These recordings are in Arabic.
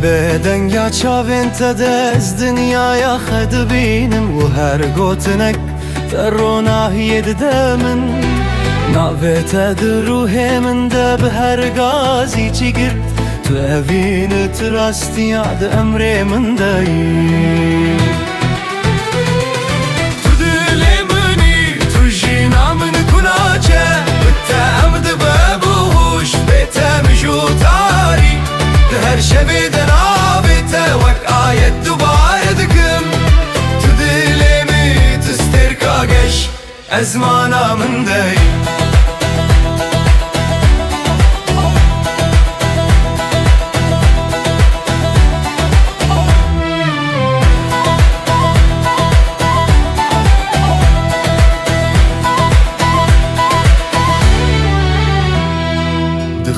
بێدەنگیا چاوێنتە دەست دنیاە خەدبینم و هەر گۆتنەک فەڕۆناهیە ددە من ناوێتە دروهێ من دە بە هەرگازی چی گرت تو ئەڤینت ڕاستیە دە ئەمرێ من دەی تو دلێ منی تو ژینا من کوناچە بتە ئەم دبە بوش بێتە مژوتاری دە هەر شەوێ دەناوێتە وەک ئایەت دووبارە دکم تو دلێ می تو ستێرکاگەش ئەزمانە من دەی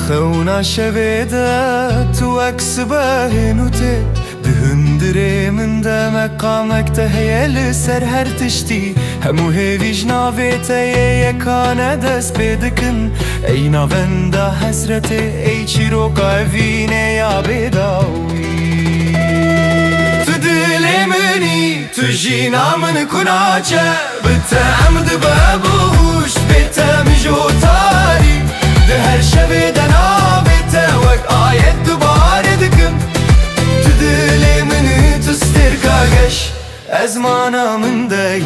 خەونا شەوێدە تو ئەکس بەهێنوتێ دهندرێ من دە مەقامەکتە هەیە لەسەر هەر تشتی هەموو هێویش ناوێتە یەکانە دەست پێ دکن ئەی ناوەندە حەسرەتێ ئەی چیرۆکە ئەڤینێ یا بێداوی تو دلێ منی تو ژینا من کوناچە بتە ئەم دبە بوش بێتە مژۆتاری دە هەر شەوێ دەناوێتە وەک ئایەت دووبارە دکم تو دلێ منی تو ستێرکاگەش ئەزمانە من دەی